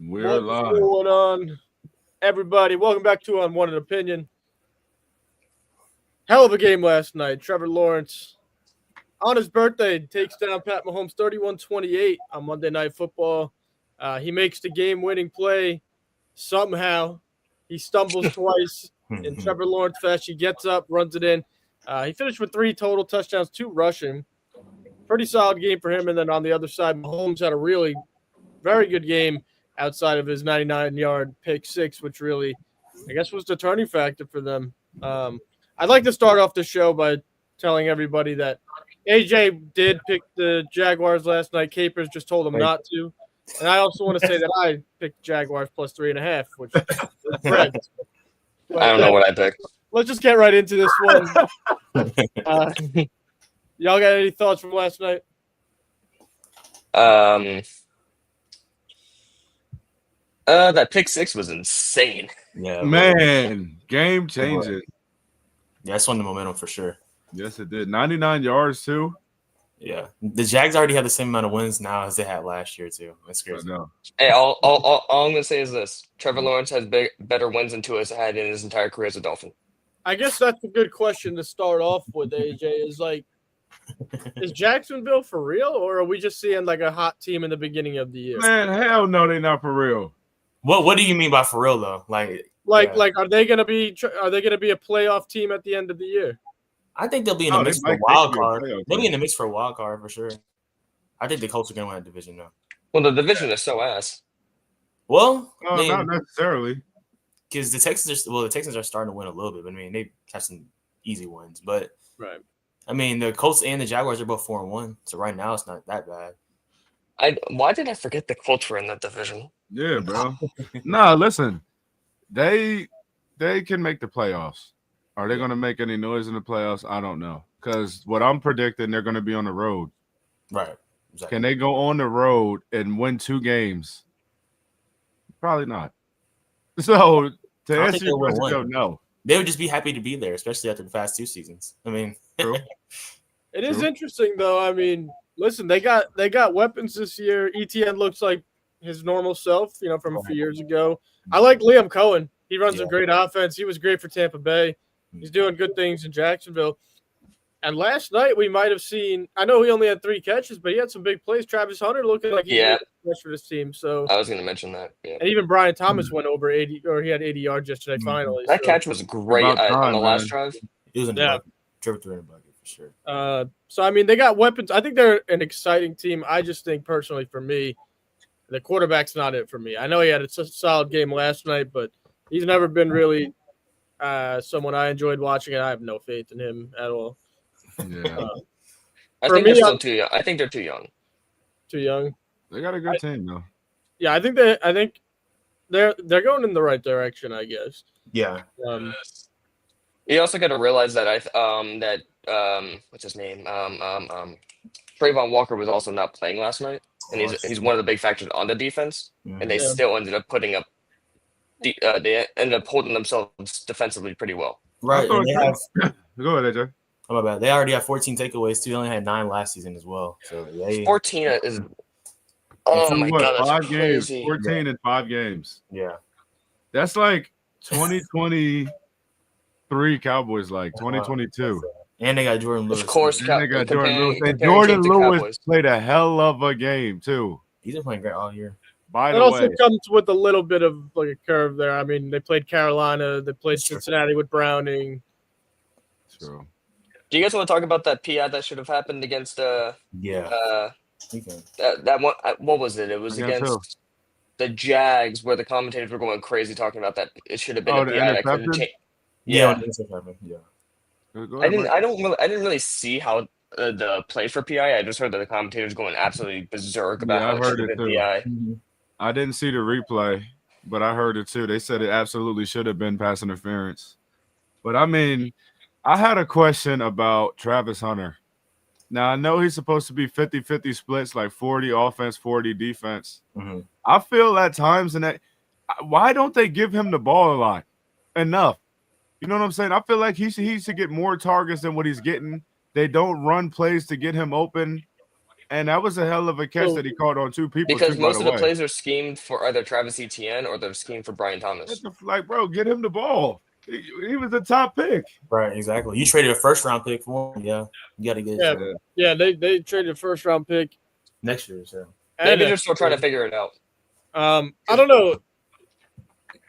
We're What's live. going on, everybody? Welcome back to Unwanted Opinion. Hell of a game last night. Trevor Lawrence, on his birthday, takes down Pat Mahomes 31-28 on Monday Night Football. He makes the game-winning play. Somehow, he stumbles twice in Trevor Lawrence fashion. He gets up, runs it in. He finished with 3 total touchdowns, 2 rushing. Pretty solid game for him. And then on the other side, Mahomes had a really very good game outside of his 99-yard pick six, which really, I guess, was the turning factor for them. I'd like to start off the show by telling everybody that AJ did pick the Jaguars last night. Capers just told him not to. And I also want to say that I picked Jaguars plus 3.5, which is Fred. I don't know what I picked. Let's just get right into this one. Y'all got any thoughts from last night? That pick six was insane. Yeah, Man, game changing. Yeah, it swung the momentum for sure. Yes, it did. 99 yards, too. Yeah, the Jags already have the same amount of wins now as they had last year too. That's I crazy. know. Hey, all I'm gonna say is this: Trevor Lawrence has better wins than Tua has had in his entire career as a Dolphin. I guess that's a good question to start off with, AJ, is like, is Jacksonville for real, or are we just seeing like a hot team in the beginning of the year? Man, hell no, they not for real. What do you mean by for real though? Like Are they gonna be a playoff team at the end of the year? I think they'll be in the Oh, mix they for a might wild be a card. playoff They'll be team. in the mix for a wild card for sure. I think the Colts are gonna win that division though. Well, the division is so ass. Well, No, not necessarily. because the Texans are starting to win a little bit. But I mean, they have some easy wins. But Right. I mean, the Colts and the Jaguars are both 4-1. So right now, it's not that bad. Why did I forget the Colts were in that division? Yeah, bro. Nah, listen. They can make the playoffs. Are they going to make any noise in the playoffs? I don't know. Because what I'm predicting, they're going to be on the road. Right. Exactly. Can they go on the road and win 2 games? Probably not. So, to I answer think your they'll win question, one. no. They would just be happy to be there, especially after the past 2 seasons. I mean, True. It is True. interesting though. I mean, listen, they got weapons this year. ETN looks like his normal self, from a few years ago. I like Liam Cohen. He runs a great offense. He was great for Tampa Bay. He's doing good things in Jacksonville. And last night we might have seen. I know he only had 3 catches, but he had some big plays. Travis Hunter looking like he's really for this team. So I was gonna mention that. Yeah. and even Brian Thomas went over 80, or he had 80 yards yesterday. Finally, That catch was great About on time, the last man. drive. it was in the bucket. Trevor threw in the bucket for sure. So I mean, they got weapons. I think they're an exciting team. I just think personally, for me, the quarterback's not it for me. I know he had a solid game last night, but he's never been really someone I enjoyed watching, and I have no faith in him at all. Yeah. I For think me, they're still I'm- too young. I think they're too young. Too young. They got a good team, though. Yeah, I think they're going in the right direction. I guess. Yeah. You also got to realize that what's his name? Trayvon Walker was also not playing last night, and he's one of the big factors on the defense. And they Yeah. still ended up putting up. They ended up holding themselves defensively pretty well. Right. And they have. Go ahead, AJ. Oh my bad. They already have 14 takeaways too. They only had 9 last season as well. So they. 14 is. Oh my god, that's 5 games. crazy. 14 in 5 games. Yeah. That's like 2023 Cowboys, like 2022. And they got Jordan Lewis. Of course, And they got Jordan Lewis. And comparing Jordan teams to Lewis Cowboys. played a hell of a game, too. He's been playing great all year. By It the also way, comes with a little bit of like a curve there. I mean, they played Carolina, they played Cincinnati with Browning. true. Do you guys want to talk about that PI that should have happened against Yeah. that one? What was it? It was Against against the Jags, where the commentators were going crazy talking about that it should have been Oh, a the PI that couldn't interception? change. Yeah. Yeah, Go I ahead, Mike. didn't really see how the play for PI. I just heard that the commentators going absolutely berserk about Yeah, how I it heard should have it been too. PI. I didn't see the replay, but I heard it too. They said it absolutely should have been pass interference. But I mean, I had a question about Travis Hunter. Now, I know he's supposed to be 50-50 splits, like 40 offense, 40 defense. Mm-hmm. I feel at times why don't they give him the ball a lot? Enough. You know what I'm saying? I feel like he should get more targets than what he's getting. They don't run plays to get him open. And that was a hell of a catch So- that he caught on two people. Because too, by most of the way. plays are schemed for either Travis Etienne or they're schemed for Brian Thomas. Like, bro, get him the ball. He was a top pick. Right, exactly. You traded a first round pick for him. Yeah, you got to get it Yeah, they traded a first round pick. next year. So Maybe they're still trying to figure it out. I don't know.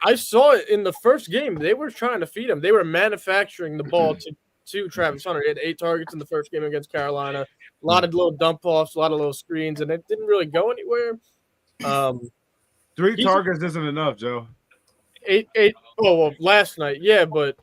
I saw it in the first game. They were trying to feed him. They were manufacturing the ball to Travis Hunter. He had 8 targets in the first game against Carolina. A lot of little dump offs, a lot of little screens, and it didn't really go anywhere. 3 targets isn't enough, Joe. 8. Oh, well, last night, yeah, but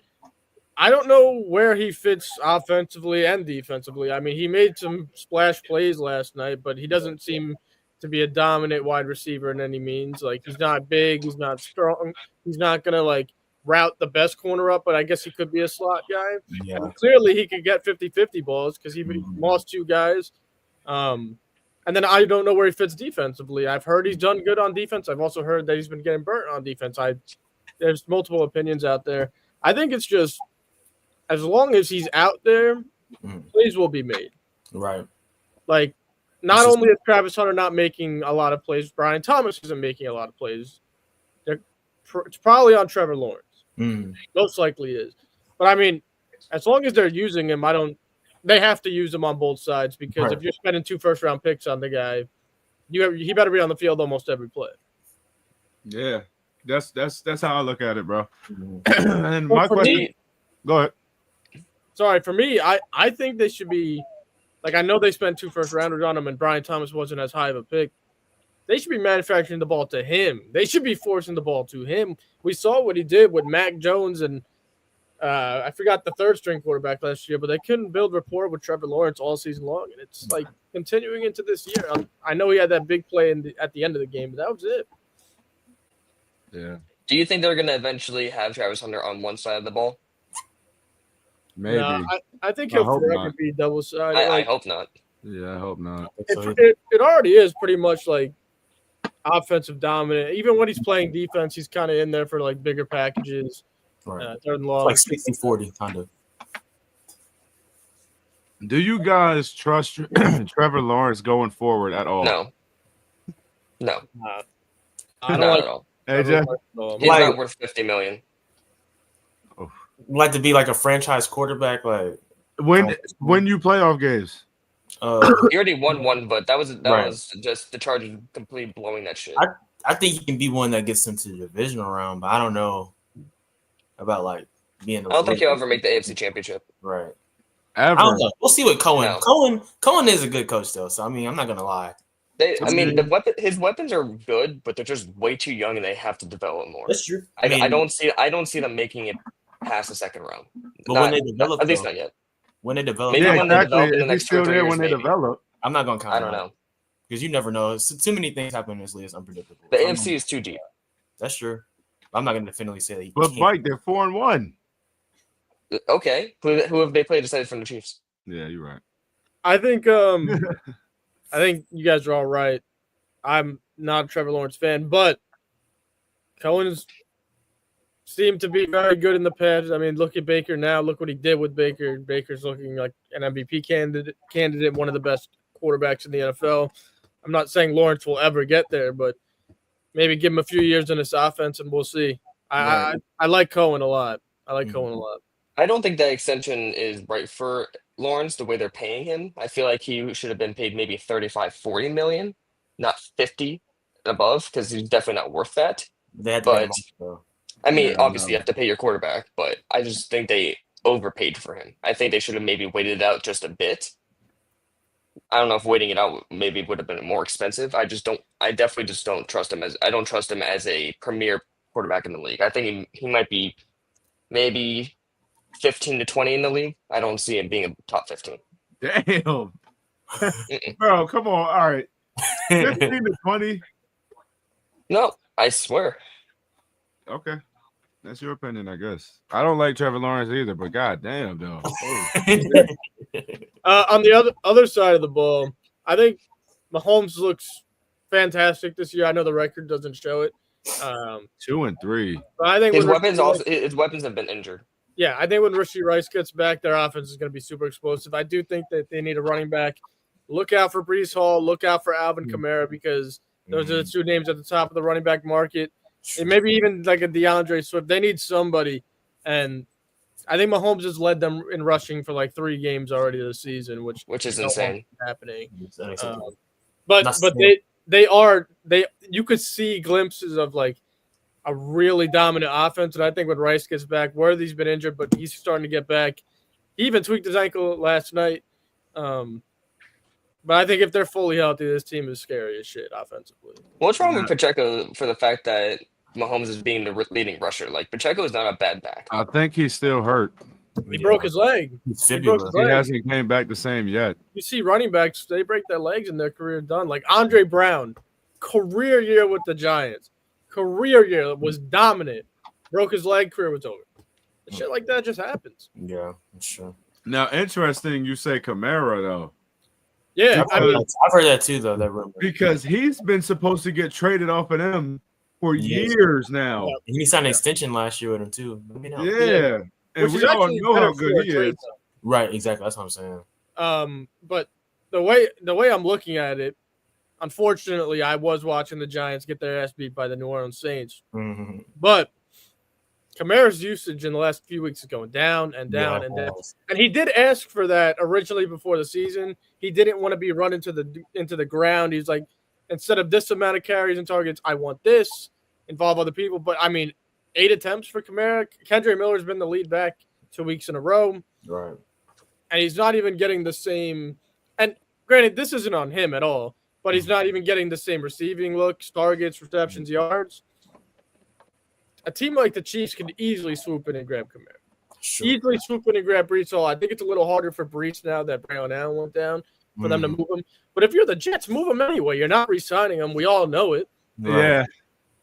I don't know where he fits offensively and defensively. I mean, he made some splash plays last night, but he doesn't seem to be a dominant wide receiver in any means. Like, he's not big, he's not strong, he's not gonna like route the best corner up, but I guess he could be a slot guy. yeah, And clearly he could get 50-50 balls because he lost 2 guys. And then I don't know where he fits defensively. I've heard he's done good on defense. I've also heard that he's been getting burnt on defense. There's multiple opinions out there. I think it's just as long as he's out there, plays will be made. right. Like, not only is Travis Hunter not making a lot of plays, Brian Thomas isn't making a lot of plays. It's probably on Trevor Lawrence. Most likely is. But I mean, as long as they're using him, they have to use him on both sides because if you're spending 2 first-round picks on the guy, he better be on the field almost every play. Yeah, that's how I look at it, bro. And my question, go ahead. Sorry, for me, I think they should be like, I know they spent 2 first-rounders on him, and Brian Thomas wasn't as high of a pick. They should be manufacturing the ball to him. They should be forcing the ball to him. We saw what he did with Mac Jones and I forgot the 3rd-string quarterback last year, but they couldn't build rapport with Trevor Lawrence all season long, and it's like continuing into this year. I know he had that big play at the end of the game, but that was it. Yeah. Do you think they're going to eventually have Travis Hunter on one side of the ball? Maybe. No, I think he'll hope forever not. be double-sided. I hope not. Yeah, I hope not. It already is pretty much like offensive dominant. Even when he's playing defense, he's kind of in there for like bigger packages. Right. 3rd and long. Like 60-40 kind of. Do you guys trust Trevor Lawrence going forward at all? No. I don't Not like at all. AJ? He's Like- not worth $50 million. Like to be like a franchise quarterback, like When you playoff games? He already won one, but that was just the Chargers completely blowing that shit. I think he can be one that gets him to the divisional round, but I don't know about like being. I don't think he'll ever make the AFC Championship. Right. Ever. I don't know. We'll see what Cohen. No. Cohen is a good coach though, so I mean, I'm not gonna lie. His weapons are good, but they're just way too young, and they have to develop more. That's true. I don't see them making it past the 2nd round. But when they develop, at least not yet. When they develop, Maybe Yeah, when they develop in exactly. the If next he's still 2 or 3 there years, when they maybe. develop. I'm not gonna count. I don't know. Because you never know. Too many things happen in this league. It's unpredictable. The AFC is too deep. That's true. I'm not gonna definitively say that. He But can't. Mike, they're 4-1. Okay, who have they played aside from the Chiefs? Yeah, you're right. I think you guys are all right. I'm not a Trevor Lawrence fan, but Cohen's seemed to be very good in the past. I mean, look at Baker now. Look what he did with Baker. Baker's looking like an MVP candidate, one of the best quarterbacks in the NFL. I'm not saying Lawrence will ever get there, but maybe give him a few years in this offense and we'll see. I like Cohen a lot. I don't think that extension is right for Lawrence the way they're paying him. I feel like he should have been paid maybe 35-40 million, not 50 and above, because he's definitely not worth that. They had to pay him But off, though. I mean, Yeah, obviously you have to pay your quarterback, but I just think they overpaid for him. I think they should have maybe waited it out just a bit. I don't know if waiting it out maybe would have been more expensive. I definitely just don't trust him I don't trust him as a premier quarterback in the league. I think he might be maybe 15 to 20 in the league. I don't see him being a top 15. Damn. Bro, come on. All right. 15 to 20. No, I swear. Okay. That's your opinion, I guess. I don't like Trevor Lawrence either, but god damn, though. On the other side of the ball, I think Mahomes looks fantastic this year. I know the record doesn't show it. 2 and 3. But I think His weapons have been injured. I think when Rashee Rice gets back, their offense is going to be super explosive. I do think that they need a running back. look out for Brees Hall, look out for Alvin Kamara because those are the two names at the top of the running back market. And maybe even like a DeAndre Swift. They need somebody. And I think Mahomes has led them in rushing for like 3 games already this season, which is no longer insane. happening. Unacceptable. But they you could see glimpses of like a really dominant offense. And I think when Rice gets back, Worthy's been injured, but he's starting to get back. He even tweaked his ankle last night. But I think if they're fully healthy, this team is scary as shit offensively. What's wrong with Pacheco for the fact that Mahomes is being the leading rusher? Like, Pacheco is not a bad back. I think he's still hurt. He broke his leg. He broke his He leg. hasn't came back the same yet. You see running backs, they break their legs and their career done. Like Andre Brown, career year with the Giants. Career year was dominant. Broke his leg, career was over. Shit like that just happens. Yeah, that's true. Now, interesting you say Kamara, though. Yeah, I've heard that too, though. That rumor. Because he's been supposed to get traded off of them for years now. And he signed an extension last year with him, too. Yeah. And we all know how good he is. Right, exactly. That's what I'm saying. But the way I'm looking at it, unfortunately, I was watching the Giants get their ass beat by the New Orleans Saints. Mm-hmm. But Kamara's usage in the last few weeks is going down and down and down. And he did ask for that originally before the season. He didn't want to be run into the ground. He's like, instead of this amount of carries and targets, I want this, involve other people. But, I mean, 8 attempts for Kamara. Kendra Miller's been the lead back 2 weeks in a row. Right. And he's not even getting the same – and granted, this isn't on him at all, but he's not even getting the same receiving looks, targets, receptions, yards. A team like the Chiefs can easily swoop in and grab Kamara. Sure. Easily swoop in and grab Brees Hall. I think it's a little harder for Brees now that Braylon Allen went down for them to move him. But if you're the Jets, move him anyway. You're not re-signing him. We all know it. Right. Yeah.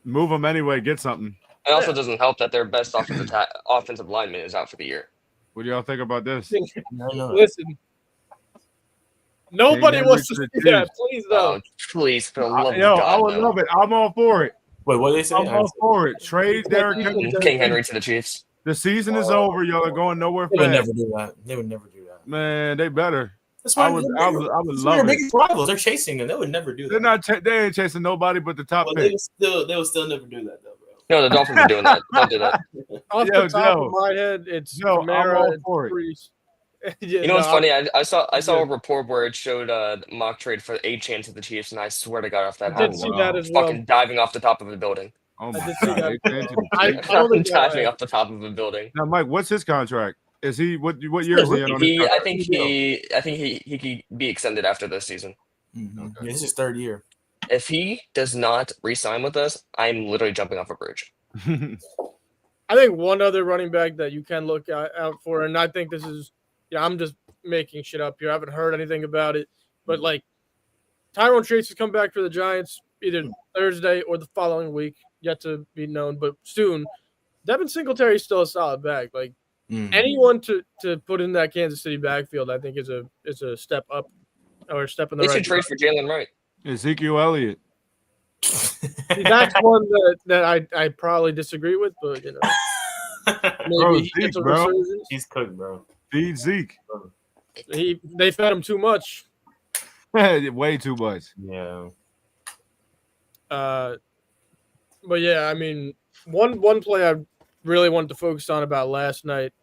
Move him anyway. Get something. It also doesn't help that their best offensive lineman is out for the year. What do y'all think about this? Listen. Nobody wants to see that. Please, though. Please, for the love of Yo, God, I would love it. I'm all for it. Wait, what did they say? I'm all for it. Trade Derrick King Henry to the Chiefs. The season is over. Y'all are going nowhere They would fast. never do that. They would never do that. Man, they better. That's why I would love their it. biggest rivals. They're chasing them. They would never do that. They're not. They ain't chasing nobody but the top But they pick. would still never do that, though, bro. No, the Dolphins are doing that. Don't do that. Off the top of my head, it's Kamara I'm all and for it. Brees. You know what's funny? I saw a report where it showed a mock trade for 8 chance of the Chiefs, and I swear to God, off that I did see that as well. fucking diving off the top of a building. Oh I my did see God. that. I don't think Diving off the top of a building. Now, Mike, what's his contract? Is he what year is he in on his contract? I think he could be extended after this season. Mm-hmm. Yeah, this is his 3rd year. If he does not re-sign with us, I'm literally jumping off a bridge. I think one other running back that you can look out for, and I think this is, I'm just making shit up here. I haven't heard anything about it, but like Tyrone Chase has come back for the Giants either Thursday or the following week, yet to be known, but soon. Devin Singletary is still a solid back. Like anyone to put in that Kansas City backfield, I think is a step up or a step in the They right should trade for Jalen Wright. Ezekiel Elliott. That's one that I probably disagree with, but maybe Bro, he gets a Zeke, bro. resurgence. He's cooked, bro. Feed Zeke. They fed him too much. Way too much. Yeah. But yeah, I mean, one play I really wanted to focus on about last night.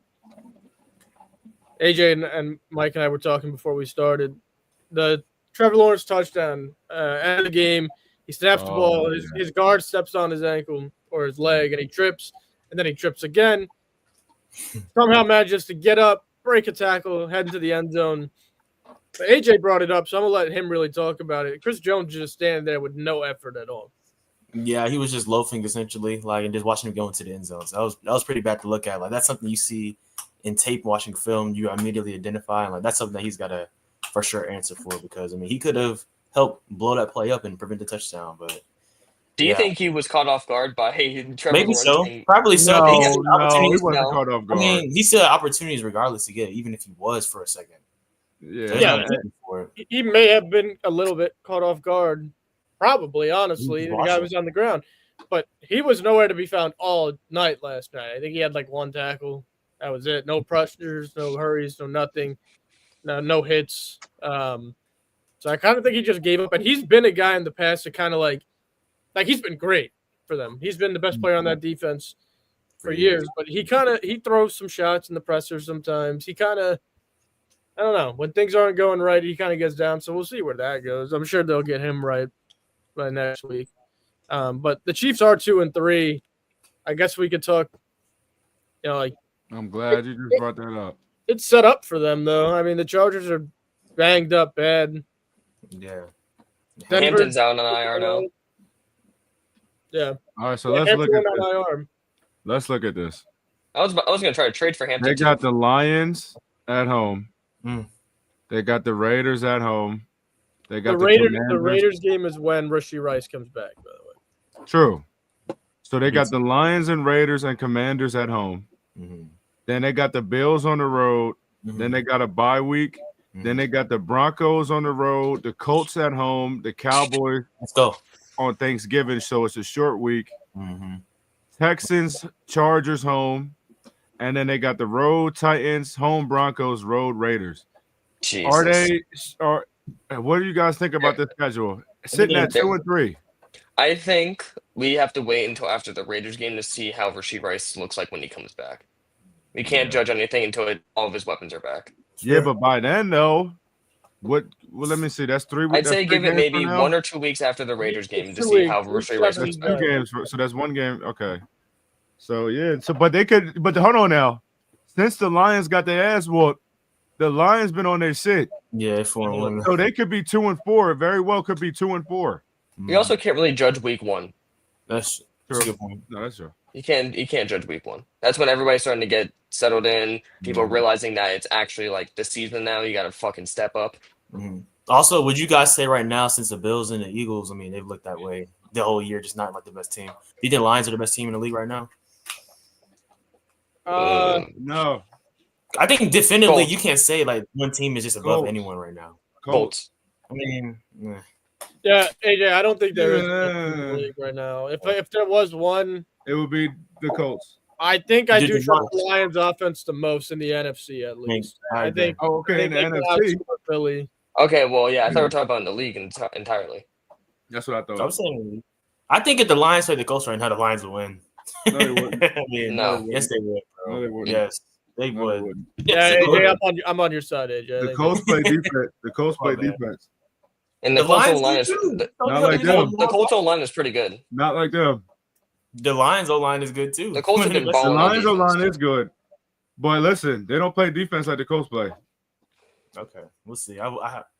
AJ and Mike and I were talking before we started. The Trevor Lawrence touchdown end of the game. He snaps the ball. His guard steps on his ankle or his leg, and he trips. And then he trips again. Somehow manages to get up, break a tackle, head into the end zone. But AJ brought it up, so I'm going to let him really talk about it. Chris Jones just standing there with no effort at all. Yeah, he was just loafing essentially, like, and just watching him go into the end zone. So that was pretty bad to look at. Like, that's something you see in tape, watching film, you immediately identify, and like that's something that he's got to for sure answer for, because I mean he could have helped blow that play up and prevent the touchdown. But do you think he was caught off guard by Trevor maybe Lawrence? So, probably so. No, he he wasn't caught off guard. I mean, he still had opportunities regardless to get, even if he was for a second. Yeah. He may have been a little bit caught off guard. Probably, honestly. The guy was on the ground. But he was nowhere to be found all night last night. I think he had like 1 tackle. That was it. No pressures, no hurries, no nothing. No hits. So I kind of think he just gave up. And he's been a guy in the past that kind of like he's been great for them. He's been the best player on that defense for years. But he throws some shots in the presser sometimes. He kind of, I don't know, when things aren't going right, he kind of gets down. So we'll see where that goes. I'm sure they'll get him right by next week. But the Chiefs are 2-3. I guess we could talk. I'm glad you just brought that up. It's set up for them, though. I mean, the Chargers are banged up bad. Yeah. Hampton's out on IR now. Yeah. All right, so let's look at this. IR. Let's look at this. I was gonna try to trade for Hampton. They got the Lions at home. Mm. They got the Raiders at home. They got The Raiders game is when Rashee Rice comes back, by the way. True. So they got the Lions and Raiders and Commanders at home. Mm-hmm. Then they got the Bills on the road. Mm-hmm. Then they got a bye week. Mm-hmm. Then they got the Broncos on the road, the Colts at home, the Cowboys Let's go. on Thanksgiving, so it's a short week. Mm-hmm. Texans, Chargers home, and then they got the road Titans, home Broncos, road Raiders. Jesus. What do you guys think about this schedule? Sitting at 2-3. I think we have to wait until after the Raiders game to see how Rashee Rice looks like when he comes back. We can't judge anything until all of his weapons are back. Yeah, but by then though, well, let me see. That's 3 weeks. I'd say give it maybe 1 or 2 weeks after the Raiders game to see how Rashee Rice comes That's 2 back. games. So that's 1 game. Okay. So yeah. So but they could. But hold on now. Since the Lions got their ass whooped, the Lions been on their shit. Yeah, 4-1. So they could be 2-4. Very well could be 2-4. You also can't really judge week 1. That's a good point. No, that's true. You can't judge week 1. That's when everybody's starting to get settled in. People realizing that it's actually like the season now. You got to fucking step up. Mm-hmm. Also, would you guys say right now, since the Bills and the Eagles, I mean, they've looked that way the whole year, just not like the best team. Do you think Lions are the best team in the league right now? No. I think definitively Colts. you can't say like one team is just above Colts. anyone right now. Colts. I mean, Yeah, AJ, I don't think there is Yeah. one in the league right now. If there was one, It would be the Colts. I think I Did do the trust the Lions. Lions offense the most in the NFC at least. I agree. think Oh, okay. In the they can NFC. outscore Philly. Okay, well, yeah, I thought we were talking about in the league entirely. That's what I thought. I'm saying, I think if the Lions play the Colts right now, the Lions will win. No, they wouldn't. I mean, No. yes, they would. Bro. No, they wouldn't. Yes, they No, would. they wouldn't. Yeah, Yes, they AJ, would. I'm on your side, AJ. The Colts play defense. The Colts play man. defense. And the The Colts Lions line do is too. Not like them. the Colts line is pretty good. Not like them. The Lions O-line is good too. The Colts have been The balling. Lions on line defense. is good. Boy, listen, they don't play defense like the Colts play. Okay, we'll see. I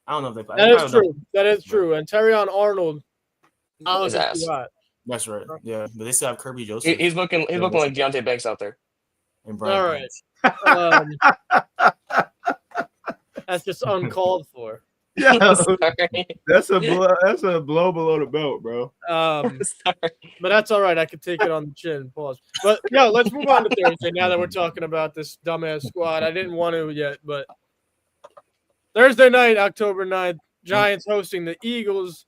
don't know if they play. That I is don't know. true. That is true. And Terrion Arnold, not His looking ass. too hot. That's right. Yeah, but they still have Kirby Joseph He's looking like Deontay Banks out there. and Brian. All right. Branch. That's just uncalled for. Yeah, Sorry. that's a blow below the belt, bro. Sorry. But that's all right. I could take it on the chin. Pause. But yeah, let's move on to Thursday now that we're talking about this dumbass squad. I didn't want to yet, but Thursday night, October 9th, Giants hosting the Eagles.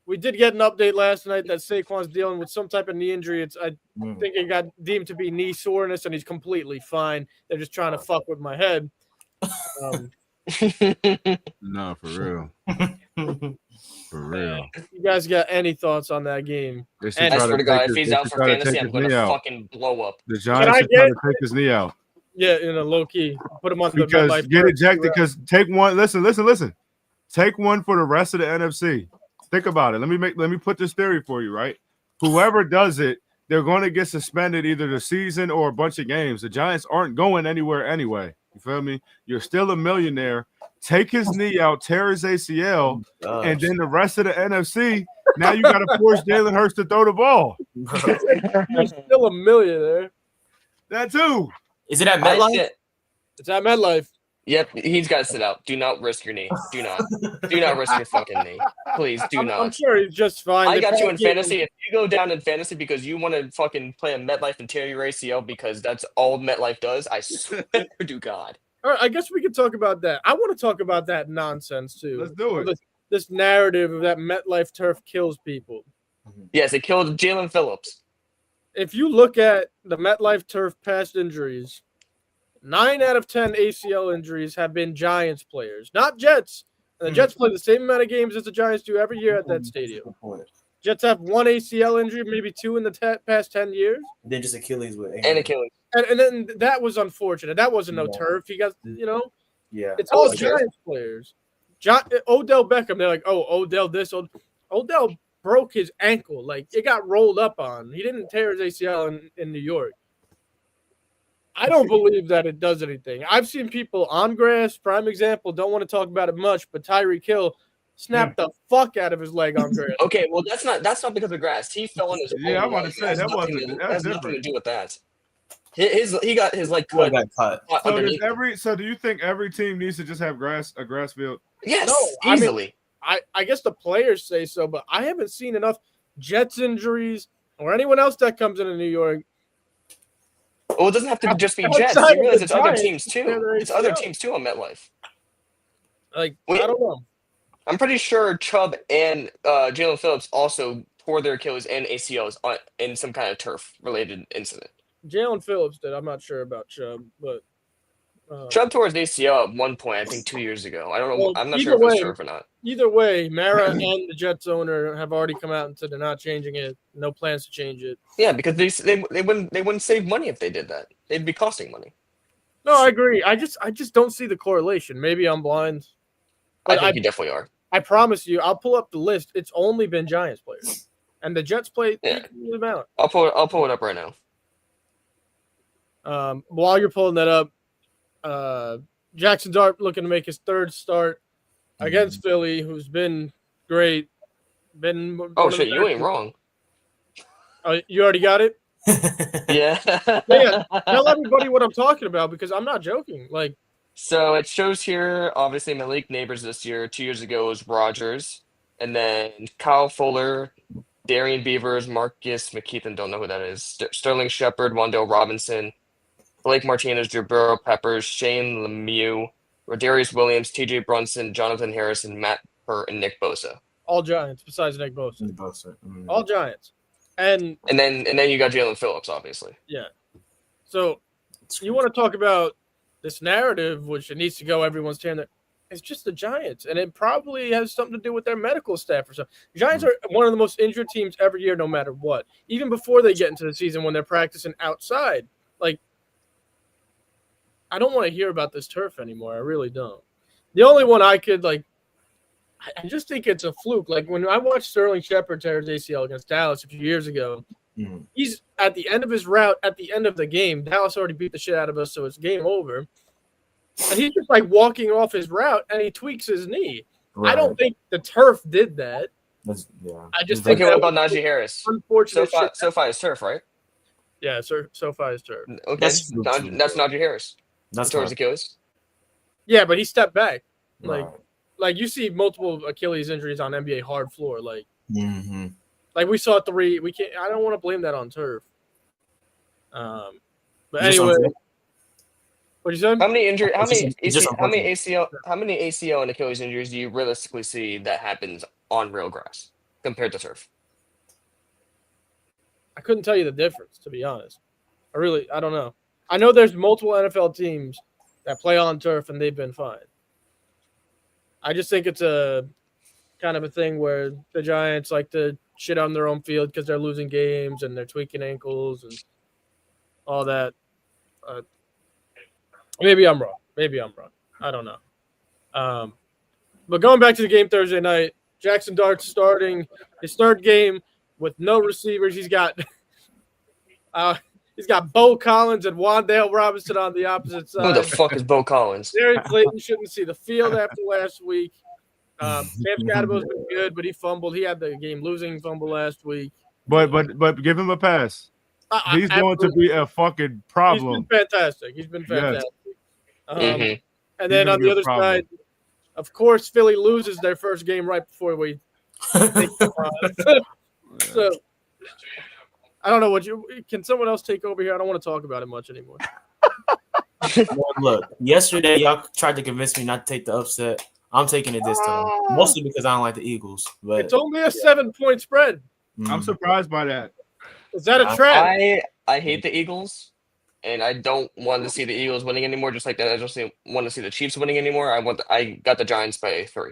We did get an update last night that Saquon's dealing with some type of knee injury. I think it got deemed to be knee soreness, and he's completely fine. They're just trying to fuck with my head. No, for real. For real. You guys got any thoughts on that game? They should And- I try swear to to God, take if his- he's they out should for try to fantasy, take I'm his gonna knee out. fucking blow up. The Giants I should try get- to take his knee out. Yeah, in a low key. Put him on the Because MetLife get turf. ejected. Because take one. Listen. Take one for the rest of the NFC. Think about it. Let me put this theory for you. Right. Whoever does it, they're going to get suspended either the season or a bunch of games. The Giants aren't going anywhere anyway. You feel me? You're still a millionaire. Take his knee out, tear his ACL, and then the rest of the NFC. Now you got to force Jalen Hurts to throw the ball. You're still a millionaire. That too. Is it at I MetLife? said- It's at MetLife. Yep, he's got to sit out. Do not risk your knee. Do not risk your fucking knee. Please do I'm not. sure he's just fine. I They got you probably in gave him- fantasy. If you go down in fantasy because you want to fucking play a MetLife and tear your ACL because that's all MetLife does, I swear to God. All right, I guess we could talk about that. I want to talk about that nonsense too. Let's do it. This narrative of that MetLife turf kills people. Yes, it killed Jalen Phillips. If you look at the MetLife turf past injuries, 9 out of 10 ACL injuries have been Giants players, not Jets, And the Jets play the same amount of games as the Giants do every year at that stadium. Good point. Jets have one ACL injury, maybe two in the past 10 years. And then just Achilles with And Achilles. And then that was unfortunate. That wasn't no Yeah. turf. He got, Yeah. it's That all was turf. Giants players. Odell Beckham, they're like, oh, Odell this. Odell broke his ankle. Like, it got rolled up on. He didn't tear his ACL in New York. I don't believe that it does anything. I've seen people on grass, prime example, don't want to talk about it much, but Tyreek Hill snapped the fuck out of his leg on grass. Okay, well that's not because of grass. He fell on his own. Yeah, I want to say Has that nothing wasn't. has That's nothing to different. do with that. He got his leg Boy cut. got cut. So Underneath. do you think every team needs to just have a grass field? Yes, No, I mean- easily. I guess the players say so, but I haven't seen enough Jets injuries or anyone else that comes into New York. Well, it doesn't have to just be Outside Jets. of You realize the it's other Giants, teams they're too. their It's other ACL. teams too on MetLife. Like, Wait. I don't know. I'm pretty sure Chubb and Jalen Phillips also tore their Achilles and ACLs in some kind of turf-related incident. Jalen Phillips did. I'm not sure about Chubb, but Chubb tore his ACL at one point, I think 2 years ago. I don't know. Well, I'm not either sure if it was way- turf or not. either way, Mara and the Jets owner have already come out and said they're not changing it. No plans to change it. Yeah, because they wouldn't save money if they did that. They'd be costing money. No, I agree. I just don't see the correlation. Maybe I'm blind. I But think you definitely are. I promise you, I'll pull up the list. It's only been Giants players, and the Jets play Yeah. equal amount. I'll pull it up right now. While you're pulling that up, Jackson Dart looking to make his third start against Philly, who's been great. Been one Oh of the shit, you best. ain't wrong. You already got it. Yeah. Yeah, tell everybody what I'm talking about because I'm not joking. Like, So it shows here, obviously, Malik Neighbors this year. 2 years ago was Rogers. And then Kyle Fuller, Darian Beavers, Marcus McKeithen, don't know who that is. Sterling Shepard, Wandale Robinson, Blake Martinez, Jabril Peppers, Shane Lemieux, Rodarius Williams, TJ Brunson, Jonathan Harrison, Matt Pert, and Nick Bosa. all Giants besides Nick Bosa. Mm. All Giants. And And then you got Jalen Phillips, obviously. so you want to talk about this narrative, which it needs to go everyone's tearing that. It's just the Giants, and it probably has something to do with their medical staff or something. Giants are one of the most injured teams every year, no matter what. Even before they get into the season when they're practicing outside. Like, I don't want to hear about this turf anymore. I really don't. The only one I could, like, I just think it's a fluke. Like, when I watched Sterling Shepard tear his ACL against Dallas a few years ago, he's at the end of his route, at the end of the game. Dallas already beat the shit out of us, so it's game over. And he's just, like, walking off his route, and he tweaks his knee. Right. I don't think the turf did that. Yeah. I just think Okay, what that about was Najee Harris? unfortunate shit. SoFi is turf, right? Yeah, SoFi is turf. Okay, That's that's Najee Harris. That's Towards Achilles. Yeah, but he stepped back. Like, right. like you see multiple Achilles injuries on NBA hard floor. Like Mm-hmm. we saw 3. We can't. I don't want to blame that on turf. But Just anyway, unfortunate. what you said? How many injury? How many? It's just How many ACL? How many ACL and Achilles injuries do you realistically see that happens on real grass compared to turf? I couldn't tell you the difference, to be honest. I don't know. I know there's multiple NFL teams that play on turf and they've been fine. I just think it's a kind of a thing where the Giants like to shit on their own field because they're losing games and they're tweaking ankles and all that. Maybe I'm wrong. I don't know. But going back to the game Thursday night, Jackson Dart's starting his third game with no receivers. He's got Bo Collins and Wandale Robinson on the opposite side. Who the fuck is Bo Collins? Darius Clayton shouldn't see the field after last week. Cam Scadable's been good, but he fumbled. He had the game-losing fumble last week. But give him a pass. He's going to be a fucking problem. He's been fantastic. Mhm. And then He's on gonna the be a other problem. side, of course, Philly loses their first game right before we take them on. So I don't know what can someone else take over here? I don't want to talk about it much anymore. Well, look, yesterday y'all tried to convince me not to take the upset. I'm taking it this time, mostly because I don't like the Eagles. But It's only a 7-point spread. I'm surprised by that. Is that a trend? I hate the Eagles, and I don't want to see the Eagles winning anymore. Just like that, I just want to see the Chiefs winning anymore. I got the Giants by 3.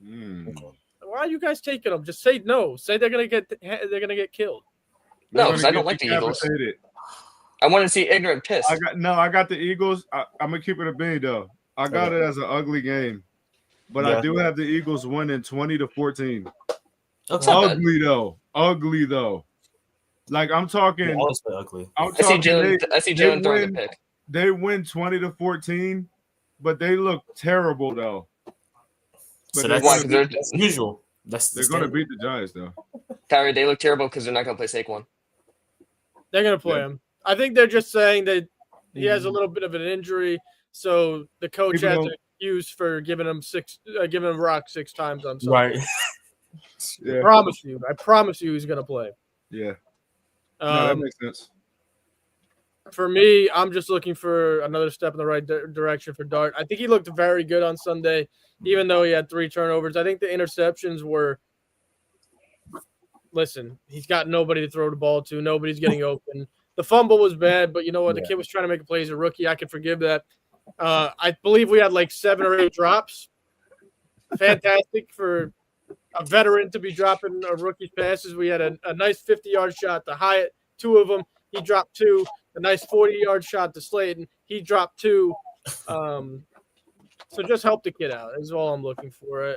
Why are you guys taking them? Just say no. Say they're gonna get killed. No, They're because gonna I don't get like the Eagles. decapitated. I want to see ignorant pissed. I got the Eagles. I'm gonna keep it a bean though. I got it as an ugly game, but I do have the Eagles winning 20-14. Ugly though. Like I'm talking. Ugly. I see Jalen throwing the pick. They win 20-14, but they look terrible though. But so that's usual. They're going to beat the Giants though. Kyrie, they look terrible because they're not going to play Saquon. They're going to play him. I think they're just saying that he has a little bit of an injury, so the coach has an excuse for giving him rock 6 times on Sunday. Right. I promise you, he's going to play. Yeah. No, that makes sense. For me, I'm just looking for another step in the right direction for Dart. I think he looked very good on Sunday, even though he had 3 turnovers. I think the interceptions were – listen, he's got nobody to throw the ball to. Nobody's getting open. The fumble was bad, but you know what? The kid was trying to make a play as a rookie. I can forgive that. I believe we had like 7 or 8 drops. Fantastic for a veteran to be dropping a rookie's passes. We had a nice 50-yard shot to Hyatt, 2 of them. He dropped 2. A nice 40-yard shot to Slayton. He dropped 2. So just help the kid out is all I'm looking for.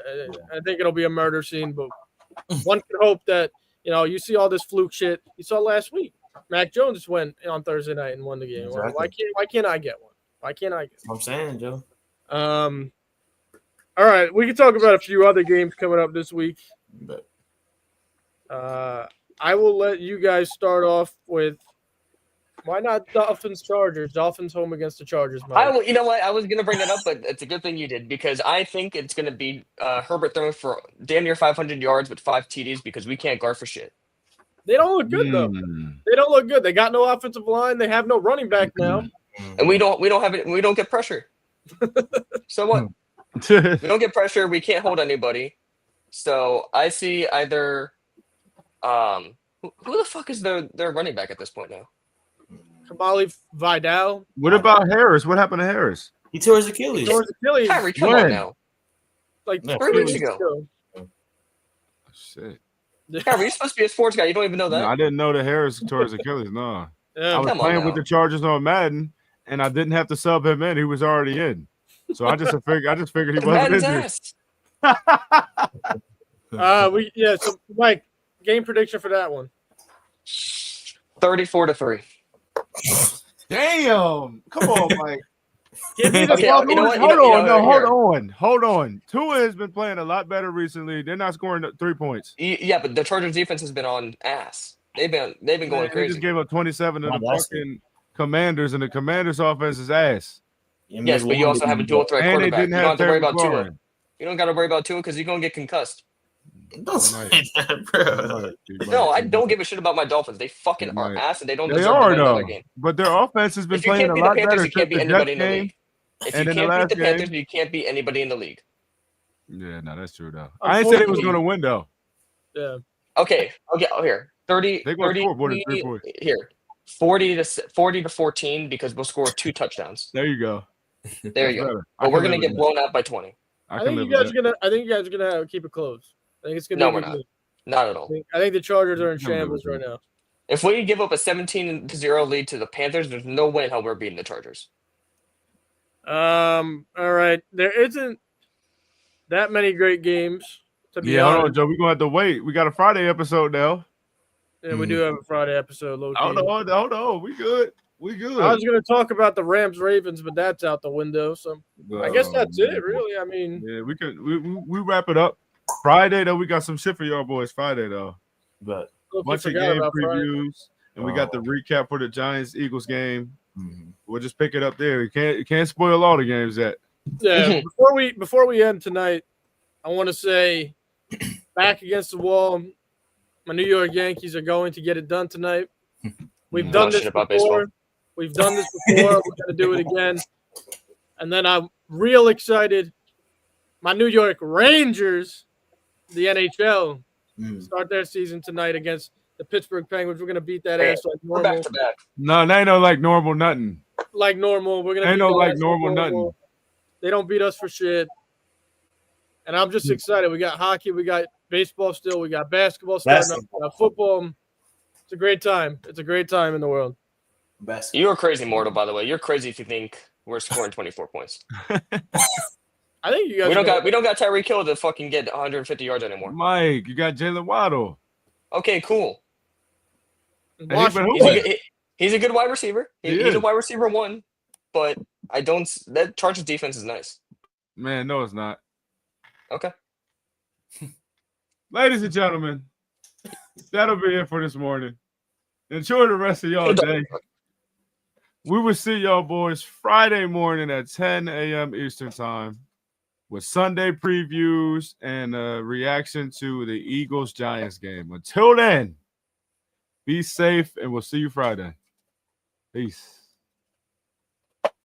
I think it'll be a murder scene, but one can hope that, you see all this fluke shit you saw last week. Mac Jones went on Thursday night and won the game. Exactly. Why can't I get one? Why can't I get one? I'm saying, Joe. All right, we can talk about a few other games coming up this week. I will let you guys start off with why not Dolphins Chargers? Dolphins home against the Chargers. You know what? I was going to bring that up, but it's a good thing you did because I think it's going to be Herbert throwing for damn near 500 yards with 5 TDs because we can't guard for shit. They don't look good though. They don't look good. They got no offensive line. They have no running back now, and we don't have it. We don't get pressure. So what? We don't get pressure. We can't hold anybody. So I see either who the fuck is their running back at this point now? Kamali Vidal. What about Harris? What happened to Harris? He tore his Achilles. Kyrie, come on now. Like 3 weeks ago. Shit. Kyrie, you're supposed to be a sports guy. You don't even know that. No, I didn't know that Harris tore his Achilles. No. Yeah, I was playing with the Chargers on Madden, and I didn't have to sub him in. He was already in. So I just figured he wasn't injured. So Mike, game prediction for that one. 34-3. Damn. Come on, Mike. Give me the Hold on. Tua has been playing a lot better recently. They're not scoring 3 points. Yeah, but the Chargers defense has been on ass. They've been going crazy. They just gave up 27 to the fucking Commanders, and the Commanders' offense is ass. Yes, but you also have a dual threat quarterback. You don't have to worry about Tua. Tua. You don't got to worry about Tua because you're going to get concussed. Don't say that, bro. No, I don't give a shit about my Dolphins. They fucking are ass, and they don't deserve to win another game. But their offense has been playing a lot better. You can't beat anybody in the league. If you can't beat the Panthers, you can't beat anybody in the league. Yeah, no, that's true though. I ain't said it was going to win though. Yeah. Okay. Oh, here. 30. They're going to score more than 3 points. Here. 40-14 because we'll score 2 touchdowns. There you go. There you go. But we're gonna get blown out by 20. I think you guys are gonna keep it close. I think it's gonna. No, we're not. Not at all. I think the Chargers are in shambles right now. If we give up a 17-0 lead to the Panthers, there's no way in hell we're beating the Chargers. All right. There isn't that many great games. To be honest. Hold on, Joe. We're gonna have to wait. We got a Friday episode now. Yeah, we do have a Friday episode. Hold on. We good. I was going to talk about the Rams-Ravens, but that's out the window. So I guess that's it, really. I mean, yeah, we wrap it up. Friday though, we got some shit for y'all boys. Friday though, but a bunch of game previews, and we got the recap for the Giants-Eagles game. Mm-hmm. We'll just pick it up there. You can't spoil all the games yet. Yeah. before we end tonight, I want to say, back against the wall. My New York Yankees are going to get it done tonight. We've done this before. We're going to do it again. And then I'm real excited. My New York Rangers, the NHL, start their season tonight against the Pittsburgh Penguins. We're going to beat that ass like normal. We're back to back. No, they ain't no like normal nothing. Like normal. We're going to ain't no like normal nothing. They don't beat us for shit. And I'm just excited. We got hockey, we got baseball still, we got basketball starting up, we got football. It's a great time. It's a great time in the world. Best. You are crazy, Mortal, by the way. You're crazy if you think we're scoring 24 points. I think you guys we don't got Tyreek Hill to fucking get 150 yards anymore. Mike, you got Jalen Waddle. Okay, cool. Washington. He's a good wide receiver. He's a is. wide receiver 1, but that Chargers defense is nice. Man, no, it's not. Okay. Ladies and gentlemen, that'll be it for this morning. Enjoy the rest of y'all day. We will see y'all boys Friday morning at 10 a.m. Eastern time with Sunday previews and a reaction to the Eagles-Giants game. Until then, be safe, and we'll see you Friday. Peace.